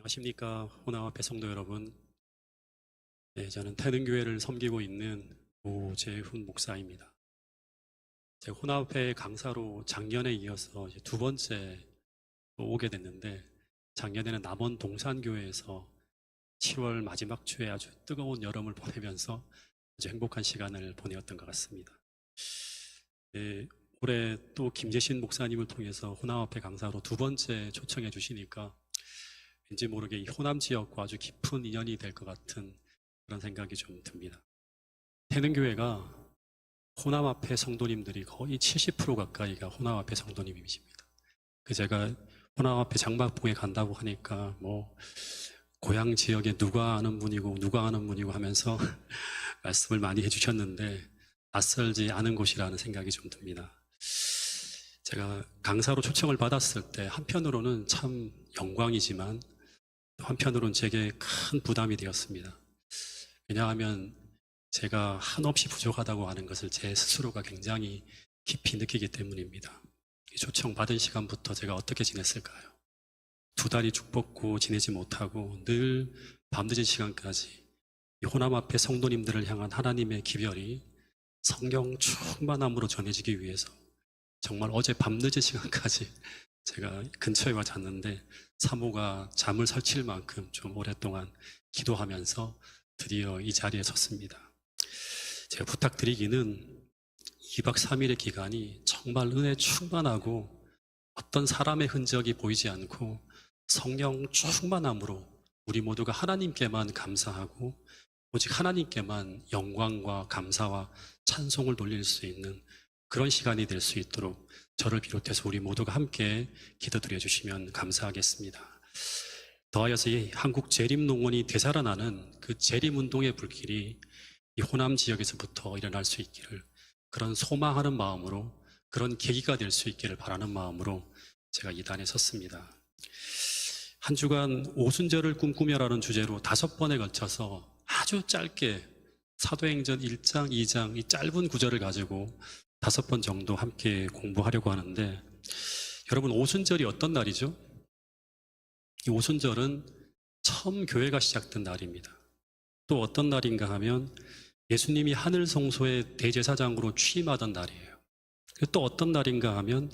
안녕하십니까 호남앞에 성도 여러분. 저는 태능교회를 섬기고 있는 오재훈 목사입니다. 제가 호남앞에 강사로 작년에 이어서 이제 두 번째 또 오게 됐는데, 작년에는 남원 동산교회에서 7월 마지막 주에 아주 뜨거운 여름을 보내면서 아주 행복한 시간을 보내었던 것 같습니다. 올해 또 김재신 목사님을 통해서 호남앞에 강사로 두 번째 초청해 주시니까 왠지 모르게 이 호남 지역과 아주 깊은 인연이 될 것 같은 그런 생각이 좀 듭니다. 태능교회가 호남앞에 성도님들이 거의 70% 가까이가 호남앞에 성도님이십니다. 제가 호남앞에 장막봉에 간다고 하니까 고향 지역에 누가 아는 분이고 누가 아는 분이고 하면서 말씀을 많이 해주셨는데 낯설지 않은 곳이라는 생각이 좀 듭니다. 제가 강사로 초청을 받았을 때 한편으로는 참 영광이지만 한편으로는 제게 큰 부담이 되었습니다. 왜냐하면 제가 한없이 부족하다고 하는 것을 제 스스로가 굉장히 깊이 느끼기 때문입니다. 초청받은 시간부터 제가 어떻게 지냈을까요? 두 달이 죽 뻗고 지내지 못하고 늘 밤늦은 시간까지 이 호남앞에 성도님들을 향한 하나님의 기별이 성령 충만함으로 전해지기 위해서 정말 어제 밤늦은 시간까지 제가 근처에 와 잤는데 사모가 잠을 설칠 만큼 좀 오랫동안 기도하면서 드디어 이 자리에 섰습니다. 제가 부탁드리기는 2박 3일의 기간이 정말 은혜 충만하고 어떤 사람의 흔적이 보이지 않고 성령 충만함으로 우리 모두가 하나님께만 감사하고 오직 하나님께만 영광과 감사와 찬송을 돌릴 수 있는 그런 시간이 될 수 있도록 저를 비롯해서 우리 모두가 함께 기도드려 주시면 감사하겠습니다. 더하여서 이 한국 재림농원이 되살아나는 그 재림운동의 불길이 이 호남 지역에서부터 일어날 수 있기를, 그런 소망하는 마음으로, 그런 계기가 될 수 있기를 바라는 마음으로 제가 이 단에 섰습니다. 한 주간 오순절을 꿈꾸며라는 주제로 5번에 걸쳐서 아주 짧게 사도행전 1장, 2장 이 짧은 구절을 가지고 5번 정도 함께 공부하려고 하는데, 여러분 오순절이 어떤 날이죠? 이 오순절은 처음 교회가 시작된 날입니다. 또 어떤 날인가 하면 예수님이 하늘 성소의 대제사장으로 취임하던 날이에요. 또 어떤 날인가 하면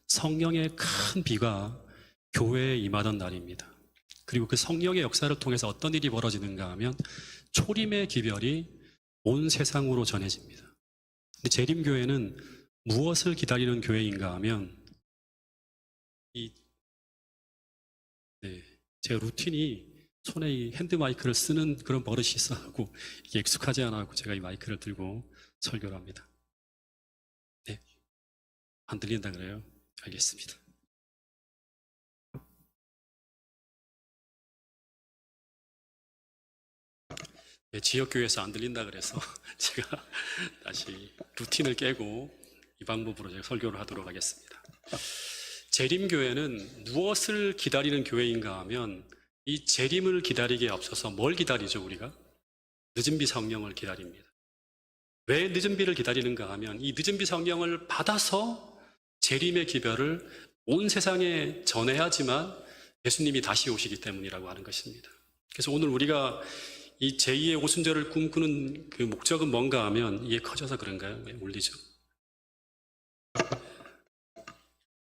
성령의 큰 비가 교회에 임하던 날입니다. 그리고 그 성령의 역사를 통해서 어떤 일이 벌어지는가 하면 초림의 기별이 온 세상으로 전해집니다. 근데 재림교회는 무엇을 기다리는 교회인가 하면 제 루틴이 손에 이 핸드마이크를 쓰는 그런 버릇이 있어가지고 이게 익숙하지 않아서 제가 이 마이크를 들고 설교를 합니다. 네, 안 들린다 그래요? 알겠습니다. 지역교회에서 안 들린다 그래서 제가 다시 루틴을 깨고 이 방법으로 제가 설교를 하도록 하겠습니다. 재림교회는 무엇을 기다리는 교회인가 하면 이 재림을 기다리기에 앞서서 뭘 기다리죠? 우리가 늦은 비 성령을 기다립니다. 왜 늦은 비를 기다리는가 하면 이 늦은 비 성령을 받아서 재림의 기별을 온 세상에 전해야지만 예수님이 다시 오시기 때문이라고 하는 것입니다. 그래서 오늘 우리가 이 제2의 오순절을 꿈꾸는 그 목적은 뭔가 하면, 이게 커져서 그런가요? 왜 울리죠?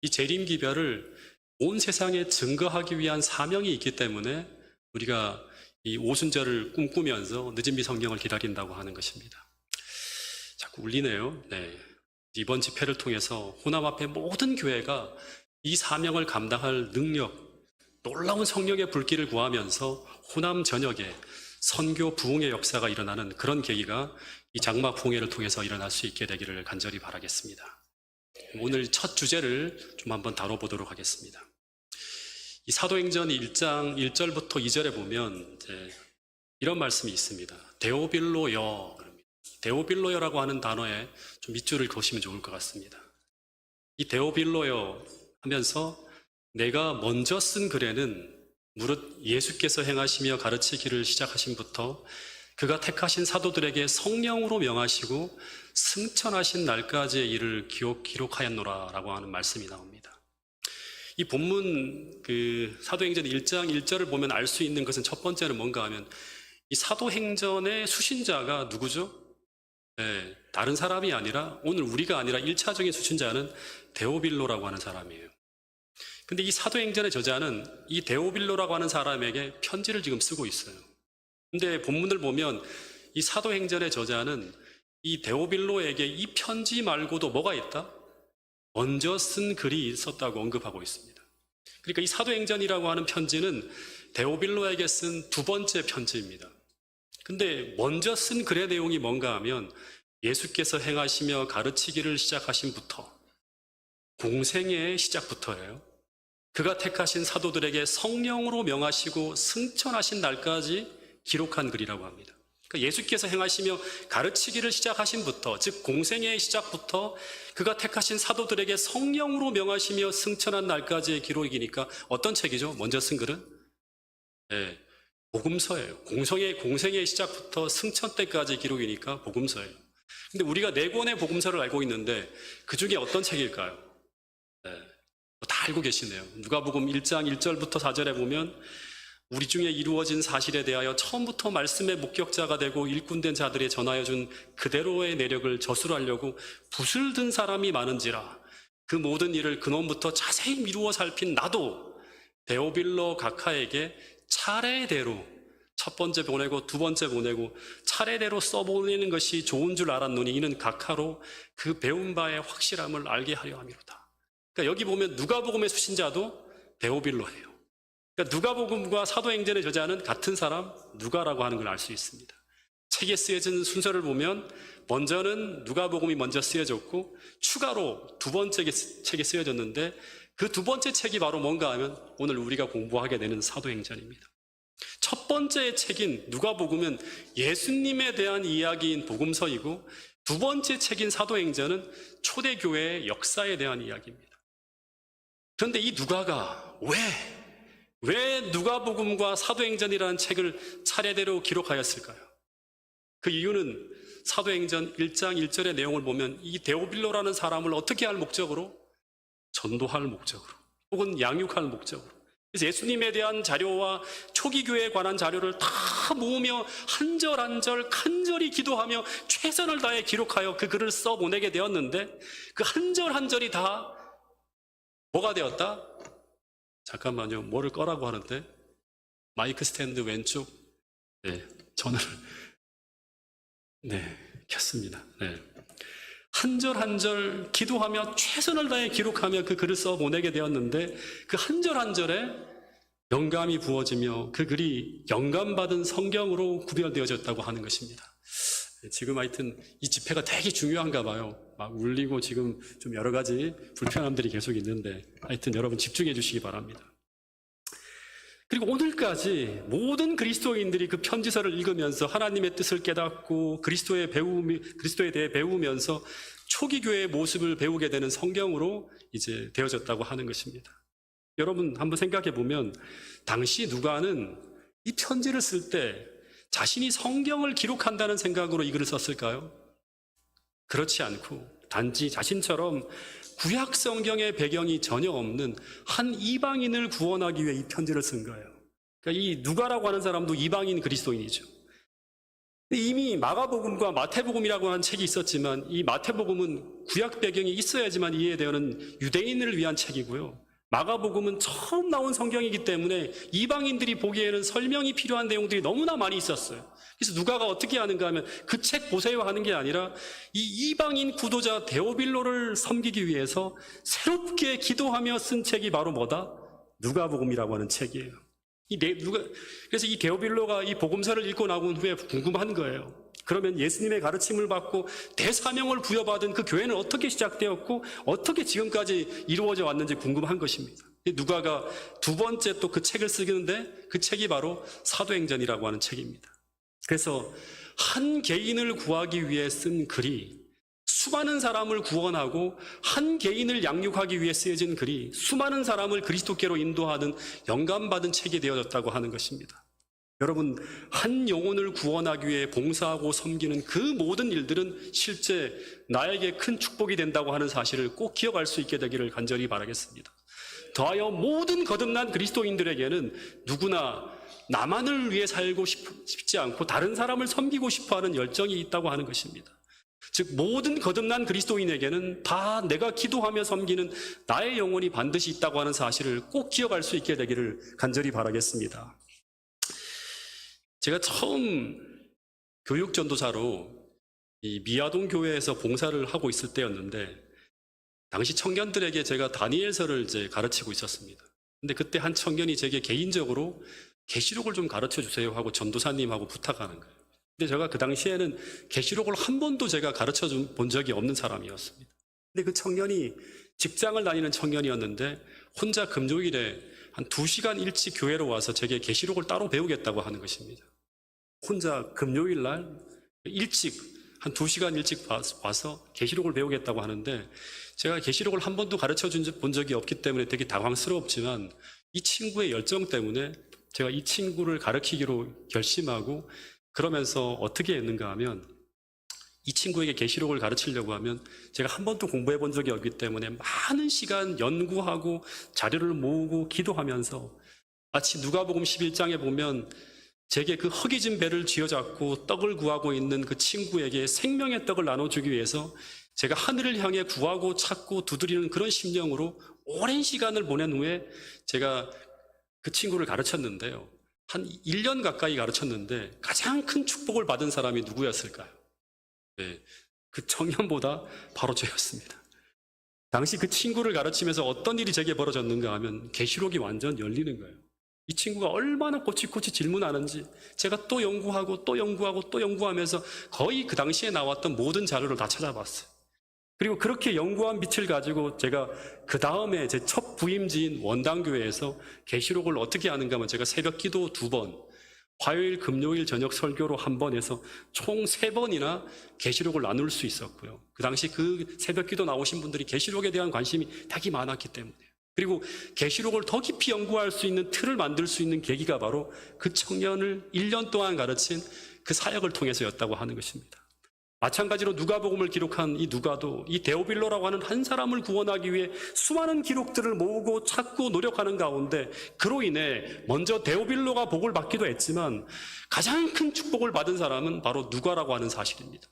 이 재림 기별을 온 세상에 증거하기 위한 사명이 있기 때문에 우리가 이 오순절을 꿈꾸면서 늦은 비 성령을 기다린다고 하는 것입니다. 자꾸 울리네요. 네. 이번 집회를 통해서 호남앞에 모든 교회가 이 사명을 감당할 능력, 놀라운 성령의 불길을 구하면서 호남 전역에 선교 부흥의 역사가 일어나는 그런 계기가 이 장막 홍해를 통해서 일어날 수 있게 되기를 간절히 바라겠습니다. 오늘 첫 주제를 좀 한번 다뤄보도록 하겠습니다. 이 사도행전 1장 1절부터 2절에 보면 이런 말씀이 있습니다. 데오빌로여. 데오빌로여라고 하는 단어에 좀 밑줄을 그으시면 좋을 것 같습니다. 이 데오빌로여 하면서 내가 먼저 쓴 글에는 무릇 예수께서 행하시며 가르치기를 시작하신부터 그가 택하신 사도들에게 성령으로 명하시고 승천하신 날까지의 일을 기록하였노라 라고 하는 말씀이 나옵니다. 이 본문 사도행전 1장 1절을 보면 알 수 있는 것은 첫 번째는 뭔가 하면 이 사도행전의 수신자가 누구죠? 네, 다른 사람이 아니라 오늘 우리가 아니라 1차적인 수신자는 데오빌로라고 하는 사람이에요. 근데 이 사도행전의 저자는 이 데오빌로라고 하는 사람에게 편지를 지금 쓰고 있어요. 근데 본문을 보면 이 사도행전의 저자는 이 데오빌로에게 이 편지 말고도 뭐가 있다? 먼저 쓴 글이 있었다고 언급하고 있습니다. 그러니까 이 사도행전이라고 하는 편지는 데오빌로에게 쓴 두 번째 편지입니다. 근데 먼저 쓴 글의 내용이 뭔가 하면 예수께서 행하시며 가르치기를 시작하신부터 공생애의 시작부터예요. 그가 택하신 사도들에게 성령으로 명하시고 승천하신 날까지 기록한 글이라고 합니다. 그러니까 예수께서 행하시며 가르치기를 시작하신부터, 즉 공생애의 시작부터 그가 택하신 사도들에게 성령으로 명하시며 승천한 날까지의 기록이니까 어떤 책이죠? 먼저 쓴 글은? 네, 복음서예요. 공생애의 시작부터 승천 때까지 기록이니까 복음서예요. 근데 우리가 네 권의 복음서를 알고 있는데 그 중에 어떤 책일까요? 네, 다 알고 계시네요. 누가복음 1장 1절부터 4절에 보면 우리 중에 이루어진 사실에 대하여 처음부터 말씀의 목격자가 되고 일꾼된 자들이 전하여 준 그대로의 내력을 저술하려고 붓을 든 사람이 많은지라 그 모든 일을 근원부터 자세히 미루어 살핀 나도 데오빌로 각하에게 차례대로 첫 번째 보내고 두 번째 보내고 차례대로 써보내는 것이 좋은 줄 알았노니 이는 각하로 그 배운 바의 확실함을 알게 하려 함이로다. 그러니까 여기 보면 누가복음의 수신자도 데오빌로예요. 그러니까 누가복음과 사도행전의 저자는 같은 사람 누가라고 하는 걸 알 수 있습니다. 책에 쓰여진 순서를 보면 먼저는 누가복음이 먼저 쓰여졌고 추가로 두 번째 책이 쓰여졌는데 그 두 번째 책이 바로 뭔가 하면 오늘 우리가 공부하게 되는 사도행전입니다. 첫 번째 책인 누가복음은 예수님에 대한 이야기인 복음서이고 두 번째 책인 사도행전은 초대교회의 역사에 대한 이야기입니다. 그런데 이 누가가 왜 누가복음과 사도행전이라는 책을 차례대로 기록하였을까요? 그 이유는 사도행전 1장 1절의 내용을 보면 이 데오빌로라는 사람을 어떻게 할 목적으로? 전도할 목적으로 혹은 양육할 목적으로. 그래서 예수님에 대한 자료와 초기 교회에 관한 자료를 다 모으며 한 절 한 절 간절히 기도하며 최선을 다해 기록하여 그 글을 써보내게 되었는데 그 한 절 한 절이 다 뭐가 되었다? 잠깐만요. 뭐를 꺼라고 하는데? 마이크 스탠드 왼쪽 전원을 켰습니다. 한 절 한 절 기도하며 최선을 다해 기록하며 그 글을 써 보내게 되었는데 그 한 절 한 절에 영감이 부어지며 그 글이 영감받은 성경으로 구별되어졌다고 하는 것입니다. 지금 하여튼 이 집회가 되게 중요한가 봐요. 막 울리고 지금 좀 여러 가지 불편함들이 계속 있는데 하여튼 여러분 집중해 주시기 바랍니다. 그리고 오늘까지 모든 그리스도인들이 그 편지서를 읽으면서 하나님의 뜻을 깨닫고 그리스도에 대해 배우면서 초기 교회의 모습을 배우게 되는 성경으로 이제 되어졌다고 하는 것입니다. 여러분 한번 생각해 보면 당시 누가는 이 편지를 쓸 때 자신이 성경을 기록한다는 생각으로 이 글을 썼을까요? 그렇지 않고 단지 자신처럼 구약 성경의 배경이 전혀 없는 한 이방인을 구원하기 위해 이 편지를 쓴 거예요. 그러니까 이 누가라고 하는 사람도 이방인 그리스도인이죠. 이미 마가복음과 마태복음이라고 하는 책이 있었지만 이 마태복음은 구약 배경이 있어야지만 이해되는 유대인을 위한 책이고요. 마가복음은 처음 나온 성경이기 때문에 이방인들이 보기에는 설명이 필요한 내용들이 너무나 많이 있었어요. 그래서 누가가 어떻게 하는가 하면 그 책 보세요 하는 게 아니라 이 이방인 구도자 데오빌로를 섬기기 위해서 새롭게 기도하며 쓴 책이 바로 뭐다? 누가복음이라고 하는 책이에요. 그래서 이 데오빌로가 이 복음서를 읽고 나온 후에 궁금한 거예요. 그러면 예수님의 가르침을 받고 대사명을 부여받은 그 교회는 어떻게 시작되었고 어떻게 지금까지 이루어져 왔는지 궁금한 것입니다. 누가가 두 번째 또 그 책을 쓰는데 그 책이 바로 사도행전이라고 하는 책입니다. 그래서 한 개인을 구하기 위해 쓴 글이 수많은 사람을 구원하고 한 개인을 양육하기 위해 쓰여진 글이 수많은 사람을 그리스도께로 인도하는 영감받은 책이 되어졌다고 하는 것입니다. 여러분, 한 영혼을 구원하기 위해 봉사하고 섬기는 그 모든 일들은 실제 나에게 큰 축복이 된다고 하는 사실을 꼭 기억할 수 있게 되기를 간절히 바라겠습니다. 더하여 모든 거듭난 그리스도인들에게는 누구나 나만을 위해 살고 싶지 않고 다른 사람을 섬기고 싶어하는 열정이 있다고 하는 것입니다. 즉 모든 거듭난 그리스도인에게는 다 내가 기도하며 섬기는 나의 영혼이 반드시 있다고 하는 사실을 꼭 기억할 수 있게 되기를 간절히 바라겠습니다. 제가 처음 교육 전도사로 이 미아동 교회에서 봉사를 하고 있을 때였는데, 당시 청년들에게 제가 다니엘서를 이제 가르치고 있었습니다. 근데 그때 한 청년이 제게 개인적으로 계시록을 좀 가르쳐 주세요 하고 전도사님하고 부탁하는 거예요. 근데 제가 그 당시에는 계시록을 한 번도 제가 가르쳐 본 적이 없는 사람이었습니다. 근데 그 청년이 직장을 다니는 청년이었는데 혼자 금요일에 한 2시간 일찍 교회로 와서 제게 계시록을 따로 배우겠다고 하는 것입니다. 혼자 금요일 날 일찍 한 2시간 일찍 와서 계시록을 배우겠다고 하는데, 제가 계시록을 한 번도 가르쳐 본 적이 없기 때문에 되게 당황스럽지만 이 친구의 열정 때문에 제가 이 친구를 가르치기로 결심하고, 그러면서 어떻게 했는가 하면 이 친구에게 계시록을 가르치려고 하면 제가 한 번도 공부해 본 적이 없기 때문에 많은 시간 연구하고 자료를 모으고 기도하면서, 마치 누가복음 11장에 보면 제게 그 허기진 배를 쥐어잡고 떡을 구하고 있는 그 친구에게 생명의 떡을 나눠주기 위해서 제가 하늘을 향해 구하고 찾고 두드리는 그런 심령으로 오랜 시간을 보낸 후에 제가 그 친구를 가르쳤는데요, 한 1년 가까이 가르쳤는데 가장 큰 축복을 받은 사람이 누구였을까요? 네, 그 청년보다 바로 저였습니다. 당시 그 친구를 가르치면서 어떤 일이 제게 벌어졌는가 하면 계시록이 완전 열리는 거예요. 이 친구가 얼마나 꼬치꼬치 질문하는지 제가 또 연구하고 또 연구하고 또 연구하면서 거의 그 당시에 나왔던 모든 자료를 다 찾아봤어요. 그리고 그렇게 연구한 빛을 가지고 제가 그 다음에 제 첫 부임지인 원당교회에서 계시록을 어떻게 하는가 하면 제가 새벽 기도 2번, 화요일 금요일 저녁 설교로 1번 해서 총 3번이나 계시록을 나눌 수 있었고요. 그 당시 그 새벽 기도 나오신 분들이 계시록에 대한 관심이 되게 많았기 때문에, 그리고 계시록을 더 깊이 연구할 수 있는 틀을 만들 수 있는 계기가 바로 그 청년을 1년 동안 가르친 그 사역을 통해서였다고 하는 것입니다. 마찬가지로 누가복음을 기록한 이 누가도 이 데오빌로라고 하는 한 사람을 구원하기 위해 수많은 기록들을 모으고 찾고 노력하는 가운데, 그로 인해 먼저 데오빌로가 복을 받기도 했지만 가장 큰 축복을 받은 사람은 바로 누가라고 하는 사실입니다.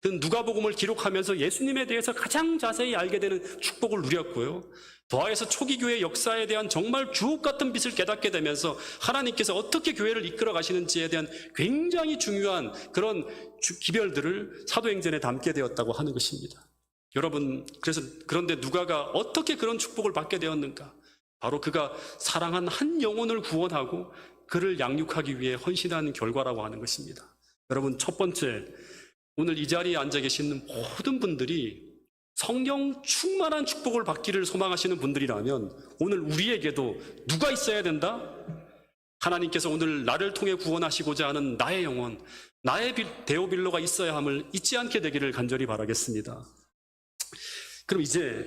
그 누가복음을 기록하면서 예수님에 대해서 가장 자세히 알게 되는 축복을 누렸고요, 더하여서 초기 교회 역사에 대한 정말 주옥 같은 빛을 깨닫게 되면서 하나님께서 어떻게 교회를 이끌어 가시는지에 대한 굉장히 중요한 그런 기별들을 사도행전에 담게 되었다고 하는 것입니다. 여러분, 그런데 누가가 어떻게 그런 축복을 받게 되었는가? 바로 그가 사랑한 한 영혼을 구원하고 그를 양육하기 위해 헌신한 결과라고 하는 것입니다. 여러분, 첫 번째, 오늘 이 자리에 앉아 계시는 모든 분들이 성령 충만한 축복을 받기를 소망하시는 분들이라면 오늘 우리에게도 누가 있어야 된다? 하나님께서 오늘 나를 통해 구원하시고자 하는 나의 영혼, 나의 데오빌로가 있어야 함을 잊지 않게 되기를 간절히 바라겠습니다. 그럼 이제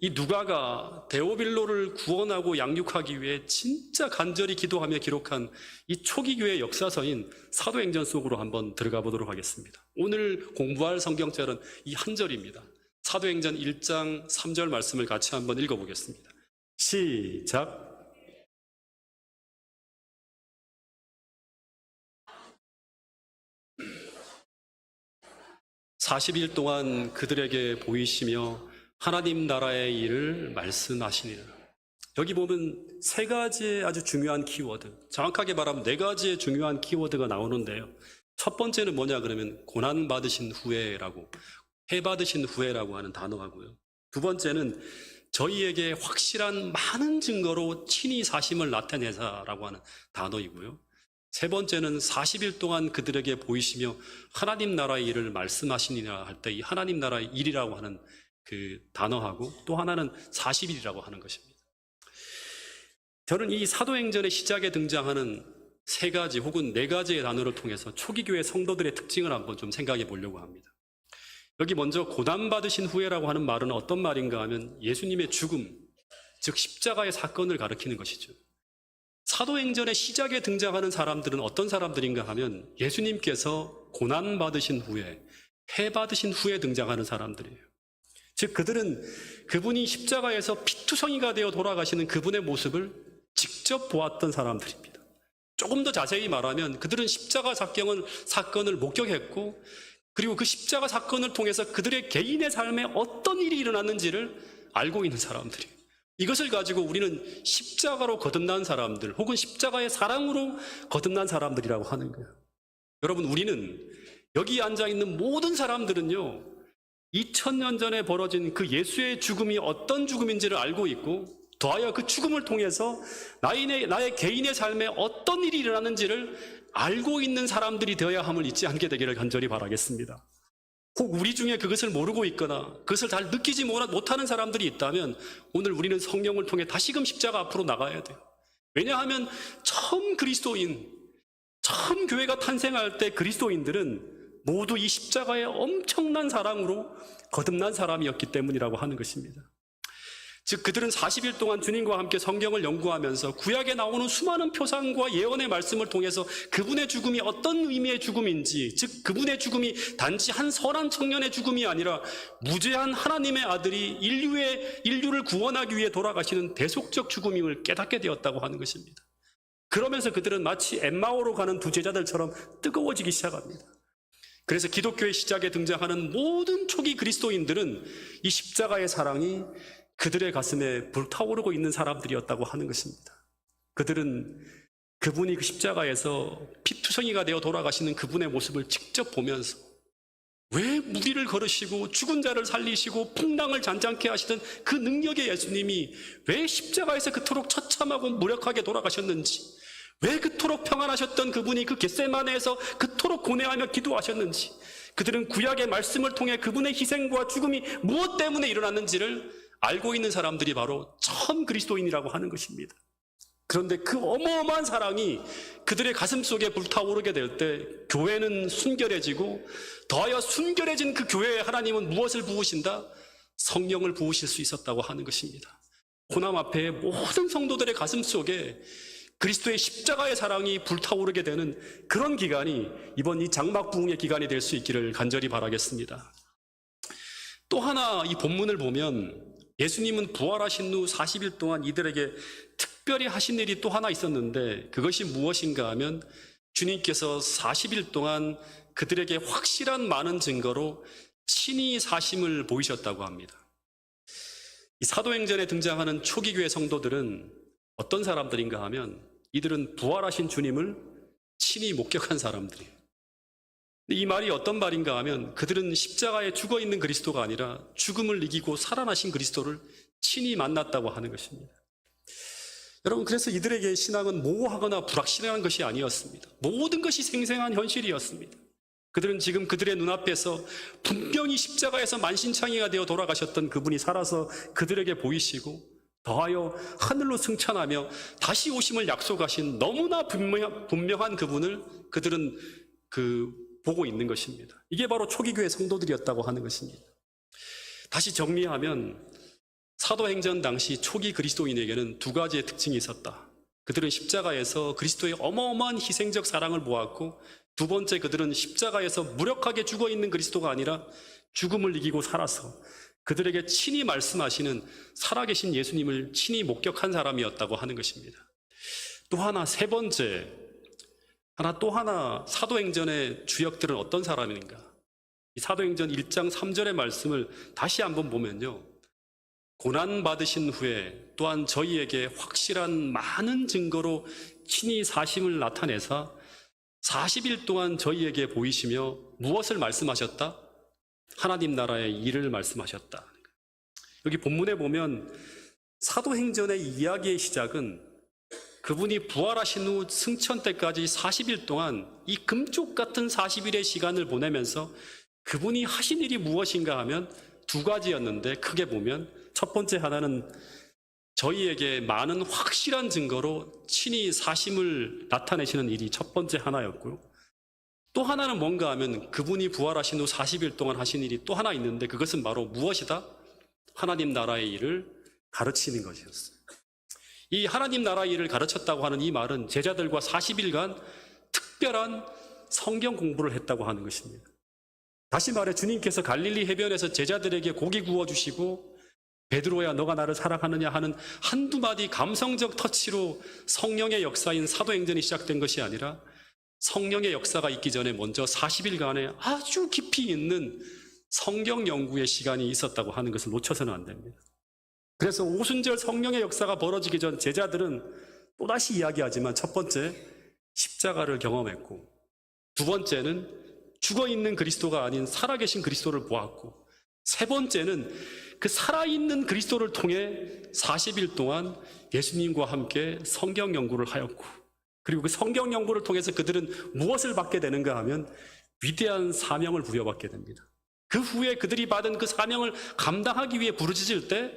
이 누가가 데오빌로를 구원하고 양육하기 위해 진짜 간절히 기도하며 기록한 이 초기 교회 역사서인 사도행전 속으로 한번 들어가 보도록 하겠습니다. 오늘 공부할 성경절은 이 한 절입니다. 사도행전 1장 3절 말씀을 같이 한번 읽어보겠습니다. 시작. (40일) 동안 그들에게 보이시며 하나님 나라의 일을 말씀하시니라. 여기 보면 3가지의 아주 중요한 키워드, 정확하게 말하면 4가지의 중요한 키워드가 나오는데요, 첫 번째는 뭐냐 그러면 고난받으신 후에라고, 해받으신 후에라고 하는 단어하고요, 두 번째는 저희에게 확실한 많은 증거로 친히 사심을 나타내사라고 하는 단어이고요, 세 번째는 40일 동안 그들에게 보이시며 하나님 나라의 일을 말씀하시니라 할 때 이 하나님 나라의 일이라고 하는 그 단어하고, 또 하나는 40일이라고 하는 것입니다. 저는 이 사도행전의 시작에 등장하는 3가지 혹은 4가지의 단어를 통해서 초기교회 성도들의 특징을 한번 좀 생각해 보려고 합니다. 여기 먼저 고난받으신 후에라고 하는 말은 어떤 말인가 하면 예수님의 죽음, 즉 십자가의 사건을 가리키는 것이죠. 사도행전의 시작에 등장하는 사람들은 어떤 사람들인가 하면 예수님께서 고난받으신 후에, 해받으신 후에 등장하는 사람들이에요. 즉 그들은 그분이 십자가에서 피투성이가 되어 돌아가시는 그분의 모습을 직접 보았던 사람들입니다. 조금 더 자세히 말하면 그들은 십자가 사건을 목격했고, 그리고 그 십자가 사건을 통해서 그들의 개인의 삶에 어떤 일이 일어났는지를 알고 있는 사람들이에요. 이것을 가지고 우리는 십자가로 거듭난 사람들, 혹은 십자가의 사랑으로 거듭난 사람들이라고 하는 거예요. 여러분, 우리는 여기 앉아있는 모든 사람들은요, 2000년 전에 벌어진 그 예수의 죽음이 어떤 죽음인지를 알고 있고, 더하여 그 죽음을 통해서 나의 개인의 삶에 어떤 일이 일어나는지를 알고 있는 사람들이 되어야 함을 잊지 않게 되기를 간절히 바라겠습니다. 혹 우리 중에 그것을 모르고 있거나 그것을 잘 느끼지 못하는 사람들이 있다면 오늘 우리는 성령을 통해 다시금 십자가 앞으로 나가야 돼요. 왜냐하면 처음 교회가 탄생할 때 그리스도인들은 모두 이 십자가의 엄청난 사랑으로 거듭난 사람이었기 때문이라고 하는 것입니다. 즉 그들은 40일 동안 주님과 함께 성경을 연구하면서 구약에 나오는 수많은 표상과 예언의 말씀을 통해서 그분의 죽음이 어떤 의미의 죽음인지, 즉 그분의 죽음이 단지 한 선한 청년의 죽음이 아니라 무죄한 하나님의 아들이 인류를 구원하기 위해 돌아가시는 대속적 죽음임을 깨닫게 되었다고 하는 것입니다. 그러면서 그들은 마치 엠마오로 가는 두 제자들처럼 뜨거워지기 시작합니다. 그래서 기독교의 시작에 등장하는 모든 초기 그리스도인들은 이 십자가의 사랑이 그들의 가슴에 불타오르고 있는 사람들이었다고 하는 것입니다. 그들은 그분이 그 십자가에서 피투성이가 되어 돌아가시는 그분의 모습을 직접 보면서 왜 무리를 걸으시고 죽은 자를 살리시고 풍랑을 잔잔케 하시던 그 능력의 예수님이 왜 십자가에서 그토록 처참하고 무력하게 돌아가셨는지, 왜 그토록 평안하셨던 그분이 그 겟세마네에서 그토록 고뇌하며 기도하셨는지, 그들은 구약의 말씀을 통해 그분의 희생과 죽음이 무엇 때문에 일어났는지를 알고 있는 사람들이 바로 처음 그리스도인이라고 하는 것입니다. 그런데 그 어마어마한 사랑이 그들의 가슴 속에 불타오르게 될 때 교회는 순결해지고, 더하여 순결해진 그 교회에 하나님은 무엇을 부으신다? 성령을 부으실 수 있었다고 하는 것입니다. 호남 앞에 모든 성도들의 가슴 속에 그리스도의 십자가의 사랑이 불타오르게 되는 그런 기간이 이번 이 장막 부흥의 기간이 될 수 있기를 간절히 바라겠습니다. 또 하나 이 본문을 보면 예수님은 부활하신 후 40일 동안 이들에게 특별히 하신 일이 또 하나 있었는데, 그것이 무엇인가 하면 주님께서 40일 동안 그들에게 확실한 많은 증거로 친히 사심을 보이셨다고 합니다. 이 사도행전에 등장하는 초기 교회 성도들은 어떤 사람들인가 하면 이들은 부활하신 주님을 친히 목격한 사람들이에요. 이 말이 어떤 말인가 하면 그들은 십자가에 죽어있는 그리스도가 아니라 죽음을 이기고 살아나신 그리스도를 친히 만났다고 하는 것입니다. 여러분, 그래서 이들에게 신앙은 모호하거나 불확실한 것이 아니었습니다. 모든 것이 생생한 현실이었습니다. 그들은 지금 그들의 눈앞에서 분명히 십자가에서 만신창이가 되어 돌아가셨던 그분이 살아서 그들에게 보이시고, 더하여 하늘로 승천하며 다시 오심을 약속하신 너무나 분명한 그분을 그들은 보고 있는 것입니다. 이게 바로 초기교회 성도들이었다고 하는 것입니다. 다시 정리하면 사도행전 당시 초기 그리스도인에게는 두 가지의 특징이 있었다. 그들은 십자가에서 그리스도의 어마어마한 희생적 사랑을 보았고, 두 번째, 그들은 십자가에서 무력하게 죽어있는 그리스도가 아니라 죽음을 이기고 살아서 그들에게 친히 말씀하시는 살아계신 예수님을 친히 목격한 사람이었다고 하는 것입니다. 또 하나, 세 번째, 또 하나 사도행전의 주역들은 어떤 사람인가? 이 사도행전 1장 3절의 말씀을 다시 한번 보면요, 고난받으신 후에 또한 저희에게 확실한 많은 증거로 친히 사심을 나타내사 40일 동안 저희에게 보이시며 무엇을 말씀하셨다? 하나님 나라의 일을 말씀하셨다. 여기 본문에 보면 사도행전의 이야기의 시작은 그분이 부활하신 후 승천 때까지 40일 동안 이 금쪽 같은 40일의 시간을 보내면서 그분이 하신 일이 무엇인가 하면 두 가지였는데, 크게 보면 첫 번째 하나는 저희에게 많은 확실한 증거로 친히 사심을 나타내시는 일이 첫 번째 하나였고요. 또 하나는 뭔가 하면 그분이 부활하신 후 40일 동안 하신 일이 또 하나 있는데, 그것은 바로 무엇이다? 하나님 나라의 일을 가르치는 것이었어요. 이 하나님 나라의 일을 가르쳤다고 하는 이 말은 제자들과 40일간 특별한 성경 공부를 했다고 하는 것입니다. 다시 말해 주님께서 갈릴리 해변에서 제자들에게 고기 구워주시고 베드로야 너가 나를 사랑하느냐 하는 한두 마디 감성적 터치로 성령의 역사인 사도행전이 시작된 것이 아니라 성령의 역사가 있기 전에 먼저 40일간의 아주 깊이 있는 성경 연구의 시간이 있었다고 하는 것을 놓쳐서는 안 됩니다. 그래서 오순절 성령의 역사가 벌어지기 전 제자들은 또다시 이야기하지만 첫 번째 십자가를 경험했고, 두 번째는 죽어있는 그리스도가 아닌 살아계신 그리스도를 보았고, 세 번째는 그 살아있는 그리스도를 통해 40일 동안 예수님과 함께 성경 연구를 하였고, 그리고 그 성경 연구를 통해서 그들은 무엇을 받게 되는가 하면 위대한 사명을 부여받게 됩니다. 그 후에 그들이 받은 그 사명을 감당하기 위해 부르짖을 때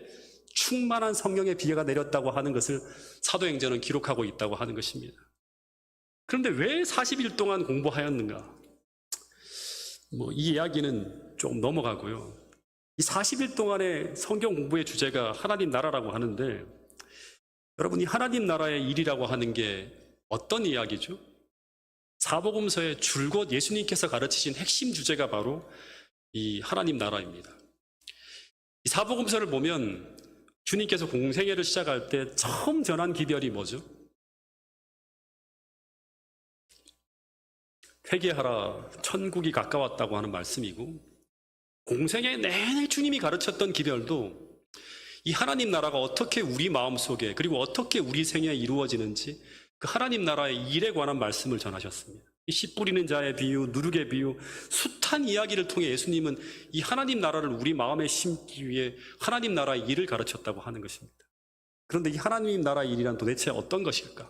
충만한 성령의 비가 내렸다고 하는 것을 사도행전은 기록하고 있다고 하는 것입니다. 그런데 왜 40일 동안 공부하였는가? 이 이야기는 좀 넘어가고요. 이 40일 동안의 성경 공부의 주제가 하나님 나라라고 하는데, 여러분, 이 하나님 나라의 일이라고 하는 게 어떤 이야기죠? 사복음서의 줄곧 예수님께서 가르치신 핵심 주제가 바로 이 하나님 나라입니다. 이 사복음서를 보면 주님께서 공생애를 시작할 때 처음 전한 기별이 뭐죠? 회개하라, 천국이 가까웠다고 하는 말씀이고, 공생애 내내 주님이 가르쳤던 기별도 이 하나님 나라가 어떻게 우리 마음속에 그리고 어떻게 우리 생애에 이루어지는지 그 하나님 나라의 일에 관한 말씀을 전하셨습니다. 이 씨 뿌리는 자의 비유, 누룩의 비유, 숱한 이야기를 통해 예수님은 이 하나님 나라를 우리 마음에 심기 위해 하나님 나라의 일을 가르쳤다고 하는 것입니다. 그런데 이 하나님 나라의 일이란 도대체 어떤 것일까?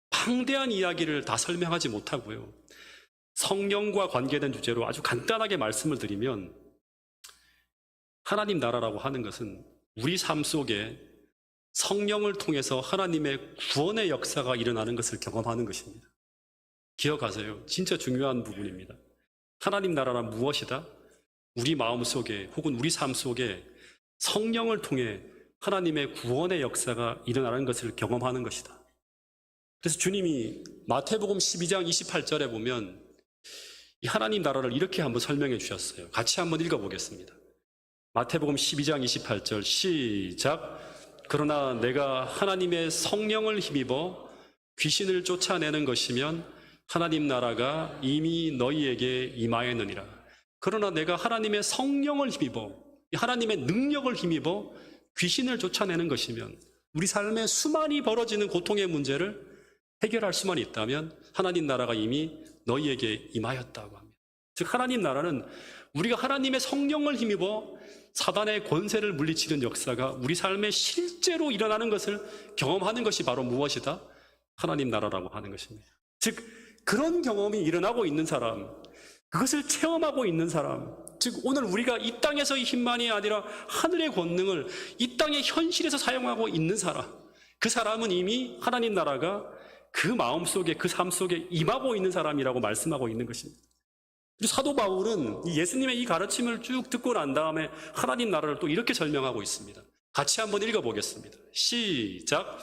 방대한 이야기를 다 설명하지 못하고요, 성령과 관계된 주제로 아주 간단하게 말씀을 드리면, 하나님 나라라고 하는 것은 우리 삶 속에 성령을 통해서 하나님의 구원의 역사가 일어나는 것을 경험하는 것입니다. 기억하세요. 진짜 중요한 부분입니다. 하나님 나라란 무엇이다? 우리 마음 속에 혹은 우리 삶 속에 성령을 통해 하나님의 구원의 역사가 일어나는 것을 경험하는 것이다. 그래서 주님이 마태복음 12장 28절에 보면 이 하나님 나라를 이렇게 한번 설명해 주셨어요. 같이 한번 읽어보겠습니다. 마태복음 12장 28절 시작. 그러나 내가 하나님의 성령을 힘입어 귀신을 쫓아내는 것이면 하나님 나라가 이미 너희에게 임하였느니라. 그러나 내가 하나님의 성령을 힘입어, 하나님의 능력을 힘입어 귀신을 쫓아내는 것이면, 우리 삶에 수많이 벌어지는 고통의 문제를 해결할 수만 있다면 하나님 나라가 이미 너희에게 임하였다고 합니다. 즉 하나님 나라는 우리가 하나님의 성령을 힘입어 사단의 권세를 물리치는 역사가 우리 삶에 실제로 일어나는 것을 경험하는 것이 바로 무엇이다? 하나님 나라라고 하는 것입니다. 즉 그런 경험이 일어나고 있는 사람, 그것을 체험하고 있는 사람, 즉 오늘 우리가 이 땅에서의 힘만이 아니라 하늘의 권능을 이 땅의 현실에서 사용하고 있는 사람, 그 사람은 이미 하나님 나라가 그 마음속에, 그 삶 속에 임하고 있는 사람이라고 말씀하고 있는 것입니다. 사도 바울은 예수님의 이 가르침을 쭉 듣고 난 다음에 하나님 나라를 또 이렇게 설명하고 있습니다. 같이 한번 읽어보겠습니다. 시작.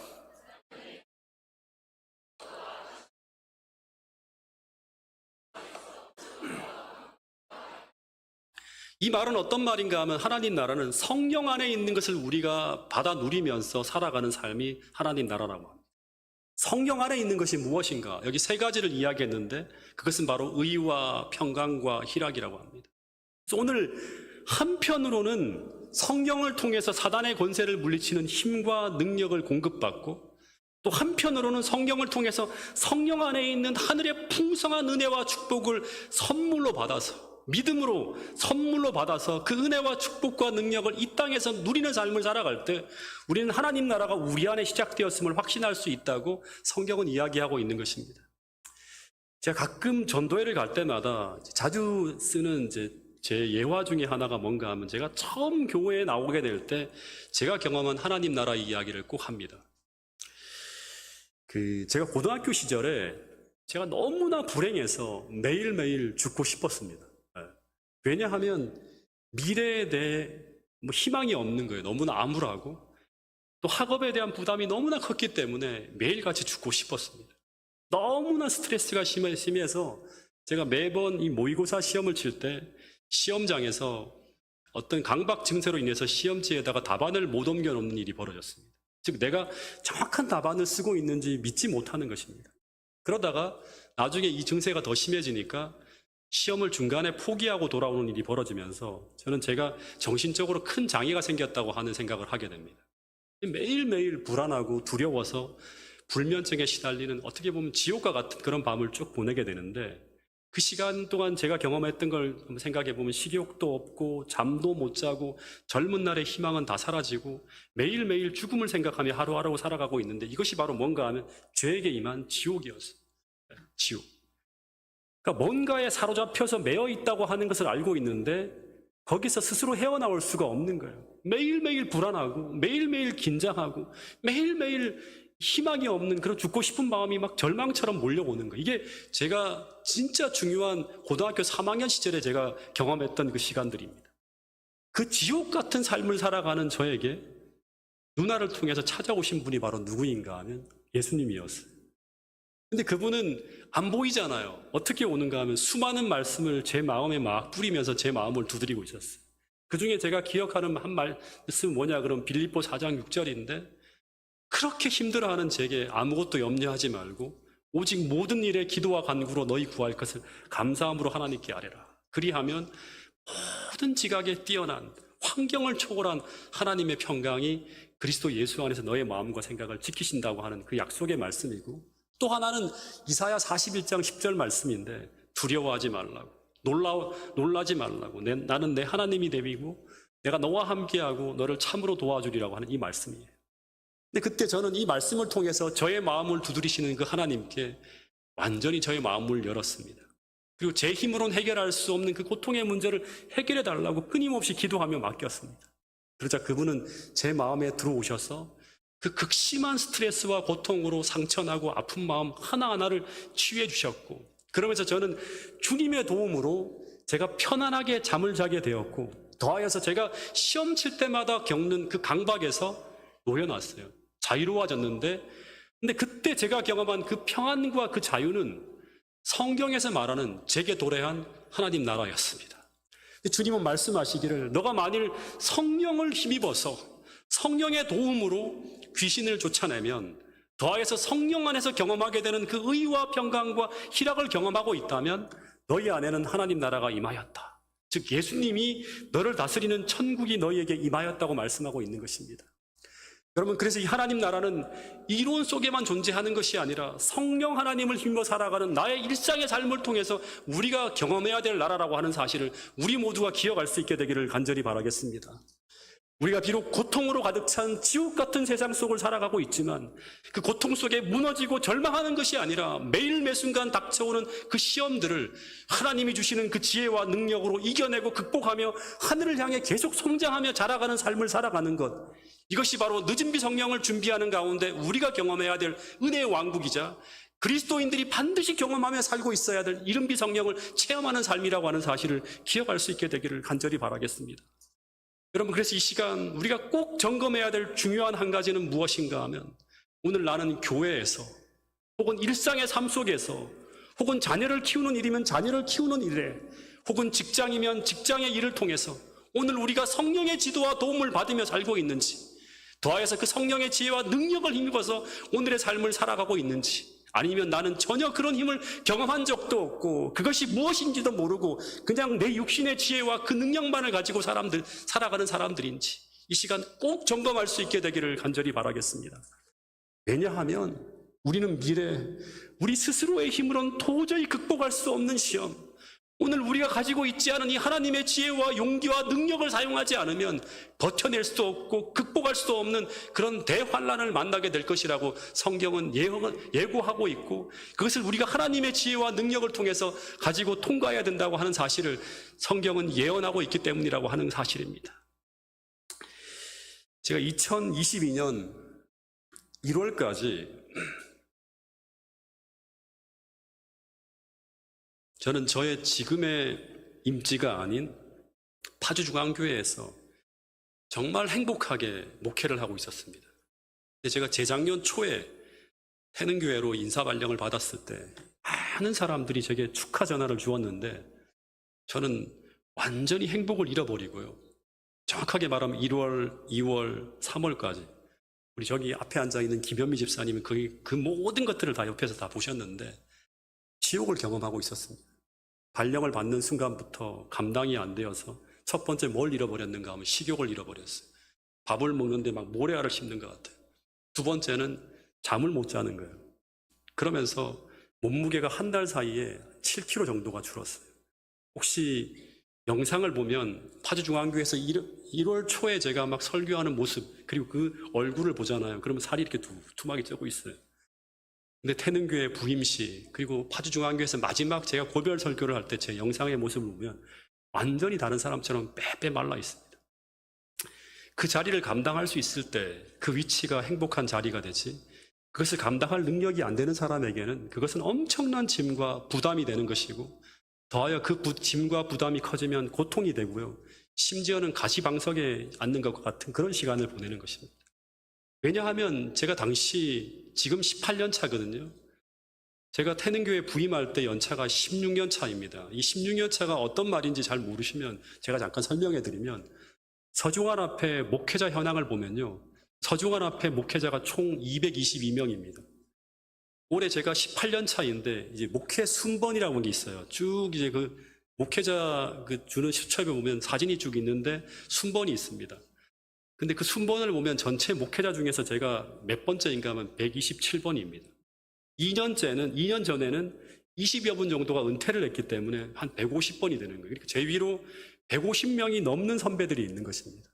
이 말은 어떤 말인가 하면, 하나님 나라는 성령 안에 있는 것을 우리가 받아 누리면서 살아가는 삶이 하나님 나라라고 합니다. 성령 안에 있는 것이 무엇인가? 여기 세 가지를 이야기했는데 그것은 바로 의와 평강과 희락이라고 합니다. 그래서 오늘 한편으로는 성령을 통해서 사단의 권세를 물리치는 힘과 능력을 공급받고, 또 한편으로는 성령을 통해서 성령 안에 있는 하늘의 풍성한 은혜와 축복을 선물로 받아서, 믿음으로 선물로 받아서 그 은혜와 축복과 능력을 이 땅에서 누리는 삶을 살아갈 때 우리는 하나님 나라가 우리 안에 시작되었음을 확신할 수 있다고 성경은 이야기하고 있는 것입니다. 제가 가끔 전도회를 갈 때마다 자주 쓰는 제 예화 중에 하나가 뭔가 하면, 제가 처음 교회에 나오게 될 때 제가 경험한 하나님 나라 이야기를 꼭 합니다. 제가 고등학교 시절에 제가 너무나 불행해서 매일매일 죽고 싶었습니다. 왜냐하면 미래에 대해 희망이 없는 거예요. 너무나 암울하고, 또 학업에 대한 부담이 너무나 컸기 때문에 매일같이 죽고 싶었습니다. 너무나 스트레스가 심해서 제가 매번 이 모의고사 시험을 칠 때 시험장에서 어떤 강박 증세로 인해서 시험지에다가 답안을 못 옮겨 놓는 일이 벌어졌습니다. 즉 내가 정확한 답안을 쓰고 있는지 믿지 못하는 것입니다. 그러다가 나중에 이 증세가 더 심해지니까 시험을 중간에 포기하고 돌아오는 일이 벌어지면서 저는 제가 정신적으로 큰 장애가 생겼다고 하는 생각을 하게 됩니다. 매일매일 불안하고 두려워서 불면증에 시달리는, 어떻게 보면 지옥과 같은 그런 밤을 쭉 보내게 되는데, 그 시간 동안 제가 경험했던 걸 생각해 보면 식욕도 없고 잠도 못 자고 젊은 날의 희망은 다 사라지고 매일매일 죽음을 생각하며 하루하루 살아가고 있는데, 이것이 바로 뭔가 하면 죄에게 임한 지옥이었어요. 지옥. 그러니까 뭔가에 사로잡혀서 매여 있다고 하는 것을 알고 있는데 거기서 스스로 헤어나올 수가 없는 거예요. 매일매일 불안하고 매일매일 긴장하고 매일매일 희망이 없는 그런 죽고 싶은 마음이 막 절망처럼 몰려오는 거예요. 이게 제가 진짜 중요한 고등학교 3학년 시절에 제가 경험했던 그 시간들입니다. 그 지옥 같은 삶을 살아가는 저에게 누나를 통해서 찾아오신 분이 바로 누구인가 하면 예수님이었어요. 근데 그분은 안 보이잖아요. 어떻게 오는가 하면 수많은 말씀을 제 마음에 막 뿌리면서 제 마음을 두드리고 있었어요. 그 중에 제가 기억하는 한 말씀은 뭐냐 그러면 빌립보 4장 6절인데, 그렇게 힘들어하는 제게 아무것도 염려하지 말고 오직 모든 일에 기도와 간구로 너희 구할 것을 감사함으로 하나님께 아뢰라. 그리하면 모든 지각에 뛰어난 환경을 초월한 하나님의 평강이 그리스도 예수 안에서 너의 마음과 생각을 지키신다고 하는 그 약속의 말씀이고, 또 하나는 이사야 41장 10절 말씀인데, 두려워하지 말라고, 놀라지 말라고, 나는 내 하나님이 되고 내가 너와 함께하고 너를 참으로 도와주리라고 하는 이 말씀이에요. 근데 그때 저는 이 말씀을 통해서 저의 마음을 두드리시는 그 하나님께 완전히 저의 마음을 열었습니다. 그리고 제 힘으로는 해결할 수 없는 그 고통의 문제를 해결해 달라고 끊임없이 기도하며 맡겼습니다. 그러자 그분은 제 마음에 들어오셔서 그 극심한 스트레스와 고통으로 상처나고 아픈 마음 하나하나를 치유해 주셨고, 그러면서 저는 주님의 도움으로 제가 편안하게 잠을 자게 되었고, 더하여서 제가 시험 칠 때마다 겪는 그 강박에서 놓여놨어요. 자유로워졌는데, 근데 그때 제가 경험한 그 평안과 그 자유는 성경에서 말하는 제게 도래한 하나님 나라였습니다. 주님은 말씀하시기를, 너가 만일 성령을 힘입어서 성령의 도움으로 귀신을 쫓아내면, 더하여서 성령 안에서 경험하게 되는 그 의와 평강과 희락을 경험하고 있다면 너희 안에는 하나님 나라가 임하였다. 즉 예수님이 너를 다스리는 천국이 너희에게 임하였다고 말씀하고 있는 것입니다. 여러분, 그래서 이 하나님 나라는 이론 속에만 존재하는 것이 아니라 성령 하나님을 힘입어 살아가는 나의 일상의 삶을 통해서 우리가 경험해야 될 나라라고 하는 사실을 우리 모두가 기억할 수 있게 되기를 간절히 바라겠습니다. 우리가 비록 고통으로 가득 찬 지옥 같은 세상 속을 살아가고 있지만, 그 고통 속에 무너지고 절망하는 것이 아니라 매일 매순간 닥쳐오는 그 시험들을 하나님이 주시는 그 지혜와 능력으로 이겨내고 극복하며 하늘을 향해 계속 성장하며 자라가는 삶을 살아가는 것, 이것이 바로 늦은 비 성령을 준비하는 가운데 우리가 경험해야 될 은혜의 왕국이자 그리스도인들이 반드시 경험하며 살고 있어야 될 이른 비 성령을 체험하는 삶이라고 하는 사실을 기억할 수 있게 되기를 간절히 바라겠습니다. 여러분, 그래서 이 시간 우리가 꼭 점검해야 될 중요한 한 가지는 무엇인가 하면, 오늘 나는 교회에서 혹은 일상의 삶 속에서 혹은 자녀를 키우는 일이면 자녀를 키우는 일에, 혹은 직장이면 직장의 일을 통해서 오늘 우리가 성령의 지도와 도움을 받으며 살고 있는지, 더하여서 그 성령의 지혜와 능력을 힘입어서 오늘의 삶을 살아가고 있는지, 아니면 나는 전혀 그런 힘을 경험한 적도 없고 그것이 무엇인지도 모르고 그냥 내 육신의 지혜와 그 능력만을 가지고 살아가는 사람들인지, 이 시간 꼭 점검할 수 있게 되기를 간절히 바라겠습니다. 왜냐하면 우리는 미래, 우리 스스로의 힘으로는 도저히 극복할 수 없는 시험, 오늘 우리가 가지고 있지 않은 이 하나님의 지혜와 용기와 능력을 사용하지 않으면 버텨낼 수도 없고 극복할 수도 없는 그런 대환란을 만나게 될 것이라고 성경은 예고하고 있고, 그것을 우리가 하나님의 지혜와 능력을 통해서 가지고 통과해야 된다고 하는 사실을 성경은 예언하고 있기 때문이라고 하는 사실입니다. 제가 2022년 1월까지 저는 저의 지금의 임지가 아닌 파주중앙교회에서 정말 행복하게 목회를 하고 있었습니다. 제가 재작년 초에 태능교회로 인사발령을 받았을 때 많은 사람들이 제게 축하 전화를 주었는데, 저는 완전히 행복을 잃어버리고요. 정확하게 말하면 1월, 2월, 3월까지 우리 저기 앞에 앉아있는 김현미 집사님은 그 모든 것들을 다 옆에서 다 보셨는데 지옥을 경험하고 있었습니다. 발령을 받는 순간부터 감당이 안 되어서 첫 번째 뭘 잃어버렸는가 하면 식욕을 잃어버렸어요. 밥을 먹는데 막 모래알을 씹는 것 같아요. 두 번째는 잠을 못 자는 거예요. 그러면서 몸무게가 한 달 사이에 7kg 정도가 줄었어요. 혹시 영상을 보면 파주중앙교회에서 1월 초에 제가 막 설교하는 모습 그리고 그 얼굴을 보잖아요. 그러면 살이 이렇게 두툼하게 쪄고 있어요. 근데 태능교회 부임시 그리고 파주중앙교회에서 마지막 제가 고별 설교를 할 때 제 영상의 모습을 보면 완전히 다른 사람처럼 빼빼 말라 있습니다. 그 자리를 감당할 수 있을 때 그 위치가 행복한 자리가 되지, 그것을 감당할 능력이 안 되는 사람에게는 그것은 엄청난 짐과 부담이 되는 것이고, 더하여 그 짐과 부담이 커지면 고통이 되고요, 심지어는 가시방석에 앉는 것과 같은 그런 시간을 보내는 것입니다. 왜냐하면 제가 당시 지금 18년 차거든요. 제가 태능교회 부임할 때 연차가 16년 차입니다. 이 16년 차가 어떤 말인지 잘 모르시면 제가 잠깐 설명해 드리면, 서중환 앞에 목회자 현황을 보면요, 서중환 앞에 목회자가 총 222명입니다. 올해 제가 18년 차인데 이제 목회 순번이라고 하는 게 있어요. 쭉 이제 그 목회자 그 주는 수첩에 보면 사진이 쭉 있는데 순번이 있습니다. 근데 그 순번을 보면 전체 목회자 중에서 제가 몇 번째인가 하면 127번입니다. 2년 전에는 20여 분 정도가 은퇴를 했기 때문에 한 150번이 되는 거예요. 그러니까 제 위로 150명이 넘는 선배들이 있는 것입니다.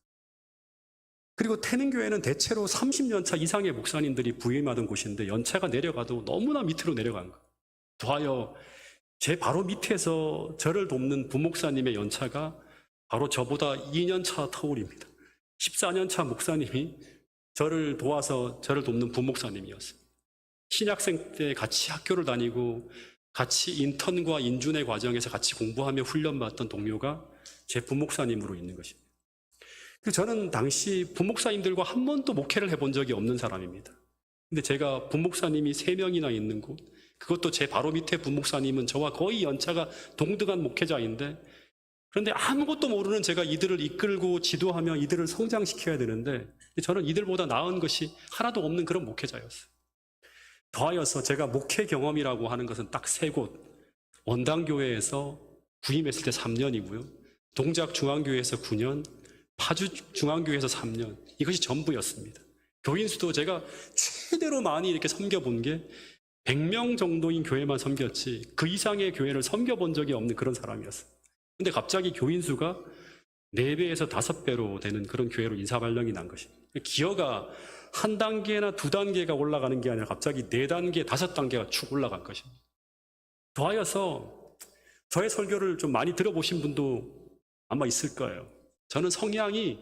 그리고 태능교회는 대체로 30년 차 이상의 목사님들이 부임하던 곳인데 연차가 내려가도 너무나 밑으로 내려간 거예요. 더하여 제 바로 밑에서 저를 돕는 부목사님의 연차가 바로 저보다 2년 차 터울입니다. 14년 차 목사님이 저를 도와서 저를 돕는 부목사님이었어요. 신학생 때 같이 학교를 다니고 같이 인턴과 인준의 과정에서 같이 공부하며 훈련받던 동료가 제 부목사님으로 있는 것입니다. 저는 당시 부목사님들과 한 번도 목회를 해본 적이 없는 사람입니다. 근데 제가 부목사님이 3명이나 있는 곳, 그것도 제 바로 밑에 부목사님은 저와 거의 연차가 동등한 목회자인데, 그런데 아무것도 모르는 제가 이들을 이끌고 지도하며 이들을 성장시켜야 되는데, 저는 이들보다 나은 것이 하나도 없는 그런 목회자였어요. 더하여서 제가 목회 경험이라고 하는 것은 딱 3곳, 원당교회에서 부임했을 때 3년이고요, 동작중앙교회에서 9년, 파주중앙교회에서 3년, 이것이 전부였습니다. 교인수도 제가 최대로 많이 이렇게 섬겨본 게 100명 정도인 교회만 섬겼지 그 이상의 교회를 섬겨본 적이 없는 그런 사람이었어요. 근데 갑자기 교인수가 4배에서 5배로 되는 그런 교회로 인사발령이 난 것입니다. 기여가 한 단계나 2단계가 올라가는 게 아니라 갑자기 4단계, 5단계가 축 올라간 것입니다. 더하여서 저의 설교를 좀 많이 들어보신 분도 아마 있을 거예요. 저는 성향이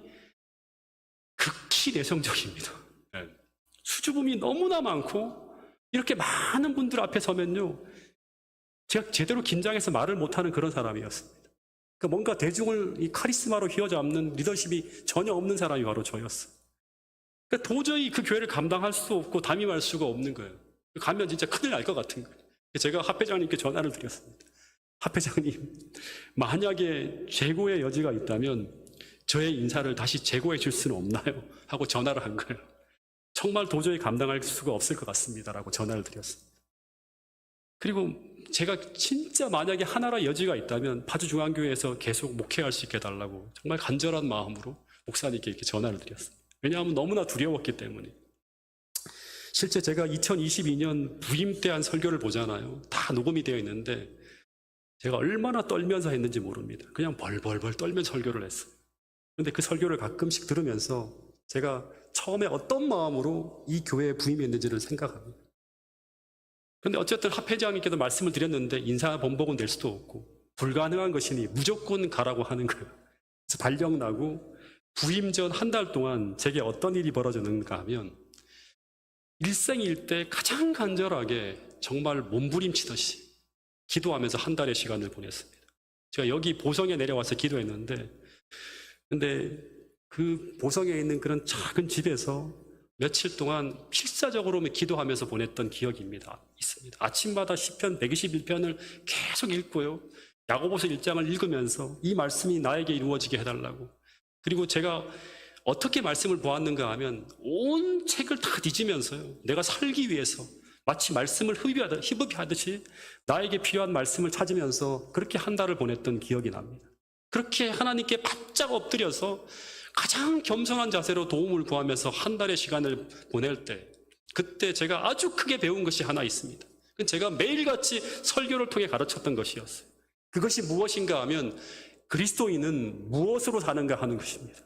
극히 내성적입니다. 수줍음이 너무나 많고, 이렇게 많은 분들 앞에 서면요, 제가 제대로 긴장해서 말을 못하는 그런 사람이었습니다. 그러니까 뭔가 대중을 이 카리스마로 휘어잡는 리더십이 전혀 없는 사람이 바로 저였어요. 그러니까 도저히 그 교회를 감당할 수 없고 담임할 수가 없는 거예요. 가면 진짜 큰일 날 것 같은 거예요. 제가 합회장님께 전화를 드렸습니다. 합회장님, 만약에 재고의 여지가 있다면 저의 인사를 다시 재고해 줄 수는 없나요? 하고 전화를 한 거예요. 정말 도저히 감당할 수가 없을 것 같습니다라고 전화를 드렸습니다. 그리고 제가 진짜 만약에 하나라 여지가 있다면 파주중앙교회에서 계속 목회할 수 있게 해달라고 정말 간절한 마음으로 목사님께 이렇게 전화를 드렸습니다. 왜냐하면 너무나 두려웠기 때문에. 실제 제가 2022년 부임 때 한 설교를 보잖아요. 다 녹음이 되어 있는데 제가 얼마나 떨면서 했는지 모릅니다. 그냥 벌벌벌 떨면서 설교를 했어요. 그런데 그 설교를 가끔씩 들으면서 제가 처음에 어떤 마음으로 이 교회에 부임했는지를 생각합니다. 그런데 어쨌든 합회장님께도 말씀을 드렸는데 인사 번복은 될 수도 없고 불가능한 것이니 무조건 가라고 하는 거예요. 그래서 발령 나고 부임 전 한 달 동안 제게 어떤 일이 벌어졌는가 하면, 일생일 때 가장 간절하게 정말 몸부림치듯이 기도하면서 한 달의 시간을 보냈습니다. 제가 여기 보성에 내려와서 기도했는데, 근데 그 보성에 있는 그런 작은 집에서 며칠 동안 필사적으로 기도하면서 보냈던 기억입니다. 있습니다. 아침마다 시편 121편을 계속 읽고요, 야고보서 1장을 읽으면서 이 말씀이 나에게 이루어지게 해달라고. 그리고 제가 어떻게 말씀을 보았는가 하면 온 책을 다 뒤지면서요, 내가 살기 위해서 마치 말씀을 흡입하듯이 나에게 필요한 말씀을 찾으면서 그렇게 한 달을 보냈던 기억이 납니다. 그렇게 하나님께 바짝 엎드려서 가장 겸손한 자세로 도움을 구하면서 한 달의 시간을 보낼 때, 그때 제가 아주 크게 배운 것이 하나 있습니다. 제가 매일같이 설교를 통해 가르쳤던 것이었어요. 그것이 무엇인가 하면 그리스도인은 무엇으로 사는가 하는 것입니다.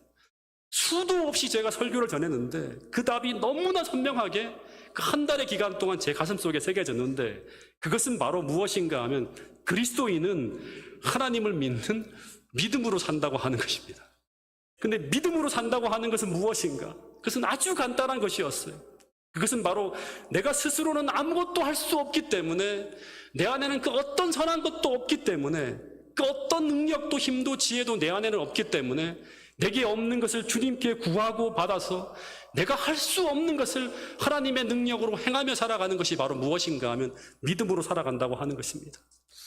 수도 없이 제가 설교를 전했는데 그 답이 너무나 선명하게 그 한 달의 기간 동안 제 가슴 속에 새겨졌는데, 그것은 바로 무엇인가 하면 그리스도인은 하나님을 믿는 믿음으로 산다고 하는 것입니다. 근데 믿음으로 산다고 하는 것은 무엇인가? 그것은 아주 간단한 것이었어요. 그것은 바로 내가 스스로는 아무것도 할 수 없기 때문에, 내 안에는 그 어떤 선한 것도 없기 때문에, 그 어떤 능력도 힘도 지혜도 내 안에는 없기 때문에 내게 없는 것을 주님께 구하고 받아서 내가 할 수 없는 것을 하나님의 능력으로 행하며 살아가는 것이 바로 무엇인가 하면 믿음으로 살아간다고 하는 것입니다.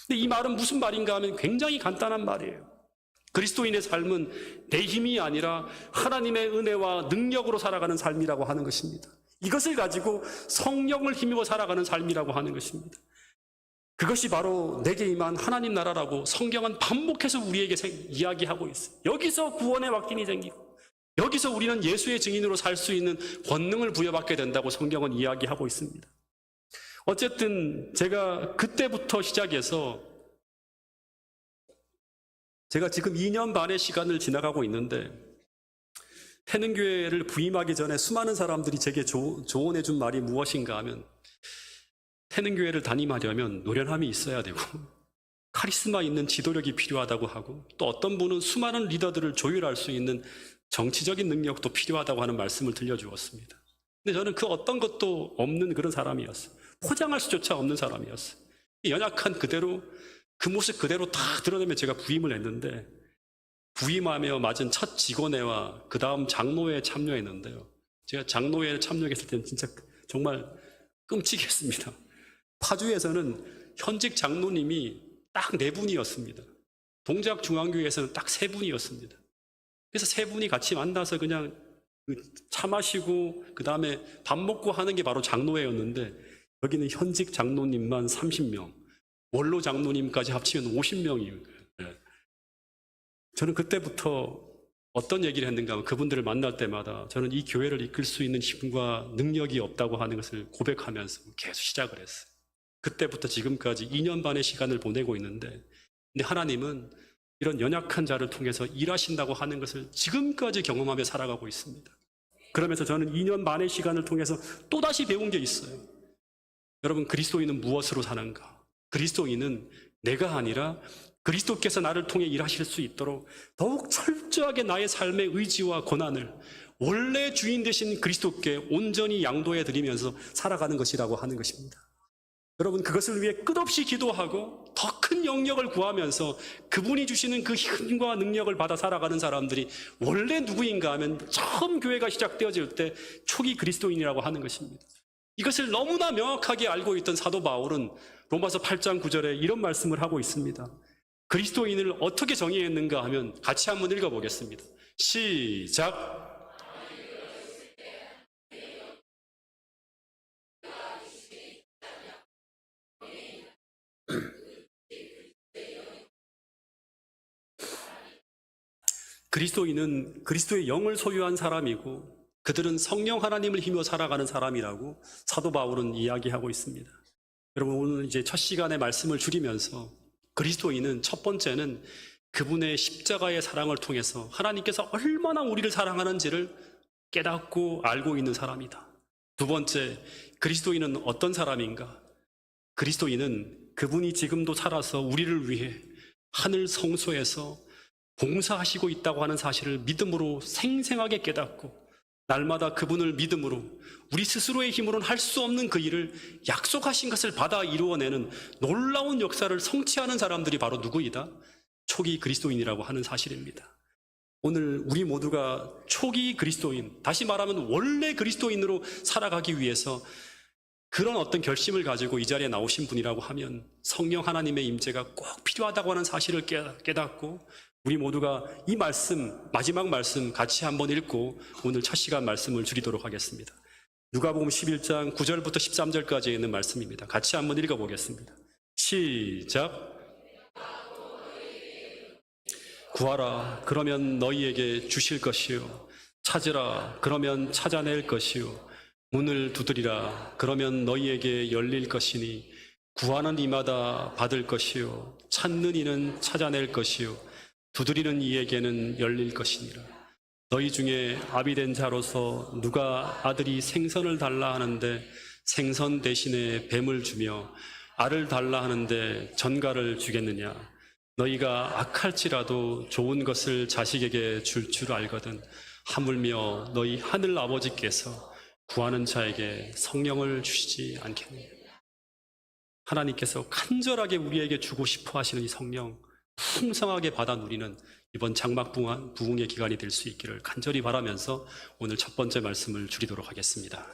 근데 이 말은 무슨 말인가 하면 굉장히 간단한 말이에요. 그리스도인의 삶은 내 힘이 아니라 하나님의 은혜와 능력으로 살아가는 삶이라고 하는 것입니다. 이것을 가지고 성령을 힘입어 살아가는 삶이라고 하는 것입니다. 그것이 바로 내게 임한 하나님 나라라고 성경은 반복해서 우리에게 이야기하고 있어요. 여기서 구원의 확신이 생기고, 여기서 우리는 예수의 증인으로 살 수 있는 권능을 부여받게 된다고 성경은 이야기하고 있습니다. 어쨌든 제가 그때부터 시작해서 제가 지금 2년 반의 시간을 지나가고 있는데, 태능교회를 부임하기 전에 수많은 사람들이 제게 조언해 준 말이 무엇인가 하면, 태능교회를 담임하려면 노련함이 있어야 되고 카리스마 있는 지도력이 필요하다고 하고, 또 어떤 분은 수많은 리더들을 조율할 수 있는 정치적인 능력도 필요하다고 하는 말씀을 들려주었습니다. 근데 저는 그 어떤 것도 없는 그런 사람이었어요. 포장할 수조차 없는 사람이었어요. 연약한 그대로, 그 모습 그대로 다 드러내며 제가 부임을 했는데, 부임하며 맞은 첫 직원회와 그 다음 장로회에 참여했는데요, 제가 장로회에 참여했을 때는 진짜 정말 끔찍했습니다. 파주에서는 현직 장로님이 딱 4분이었습니다. 동작중앙교회에서는 딱 3분이었습니다. 그래서 3분이 같이 만나서 그냥 차 마시고 그 다음에 밥 먹고 하는 게 바로 장로회였는데, 여기는 현직 장로님만 30명, 원로 장로님까지 합치면 50명이에요. 저는 그때부터 어떤 얘기를 했는가 하면, 그분들을 만날 때마다 저는 이 교회를 이끌 수 있는 힘과 능력이 없다고 하는 것을 고백하면서 계속 시작을 했어요. 그때부터 지금까지 2년 반의 시간을 보내고 있는데, 근데 하나님은 이런 연약한 자를 통해서 일하신다고 하는 것을 지금까지 경험하며 살아가고 있습니다. 그러면서 저는 2년 반의 시간을 통해서 또다시 배운 게 있어요. 여러분, 그리스도인은 무엇으로 사는가? 그리스도인은 내가 아니라 그리스도께서 나를 통해 일하실 수 있도록 더욱 철저하게 나의 삶의 의지와 고난을 원래 주인 되신 그리스도께 온전히 양도해 드리면서 살아가는 것이라고 하는 것입니다. 여러분, 그것을 위해 끝없이 기도하고 더 큰 영역을 구하면서 그분이 주시는 그 힘과 능력을 받아 살아가는 사람들이 원래 누구인가 하면 처음 교회가 시작되어질 때 초기 그리스도인이라고 하는 것입니다. 이것을 너무나 명확하게 알고 있던 사도 바울은 로마서 8장 9절에 이런 말씀을 하고 있습니다. 그리스도인을 어떻게 정의했는가 하면 같이 한번 읽어보겠습니다. 시작. 그리스도인은 그리스도의 영을 소유한 사람이고 그들은 성령 하나님을 힘입어 살아가는 사람이라고 사도 바울은 이야기하고 있습니다. 여러분, 오늘 이제 첫 시간에 말씀을 줄이면서 그리스도인은 첫 번째는 그분의 십자가의 사랑을 통해서 하나님께서 얼마나 우리를 사랑하는지를 깨닫고 알고 있는 사람이다. 두 번째, 그리스도인은 어떤 사람인가? 그리스도인은 그분이 지금도 살아서 우리를 위해 하늘 성소에서 봉사하시고 있다고 하는 사실을 믿음으로 생생하게 깨닫고 날마다 그분을 믿음으로 우리 스스로의 힘으로는 할 수 없는 그 일을 약속하신 것을 받아 이루어내는 놀라운 역사를 성취하는 사람들이 바로 누구이다? 초기 그리스도인이라고 하는 사실입니다. 오늘 우리 모두가 초기 그리스도인, 다시 말하면 원래 그리스도인으로 살아가기 위해서 그런 어떤 결심을 가지고 이 자리에 나오신 분이라고 하면 성령 하나님의 임재가 꼭 필요하다고 하는 사실을 깨닫고 우리 모두가 이 말씀, 마지막 말씀 같이 한번 읽고 오늘 첫 시간 말씀을 줄이도록 하겠습니다. 누가복음 11장 9절부터 13절까지 있는 말씀입니다. 같이 한번 읽어보겠습니다. 시작. 구하라, 그러면 너희에게 주실 것이요. 찾으라, 그러면 찾아낼 것이요. 문을 두드리라, 그러면 너희에게 열릴 것이니 구하는 이마다 받을 것이요. 찾는 이는 찾아낼 것이요. 두드리는 이에게는 열릴 것이니라. 너희 중에 아비 된 자로서 누가 아들이 생선을 달라 하는데 생선 대신에 뱀을 주며 알을 달라 하는데 전갈을 주겠느냐? 너희가 악할지라도 좋은 것을 자식에게 줄 줄 알거든 하물며 너희 하늘 아버지께서 구하는 자에게 성령을 주시지 않겠느냐? 하나님께서 간절하게 우리에게 주고 싶어 하시는 이 성령 풍성하게 받아 누리는 이번 장막 부흥의 기간이 될 수 있기를 간절히 바라면서 오늘 첫 번째 말씀을 줄이도록 하겠습니다.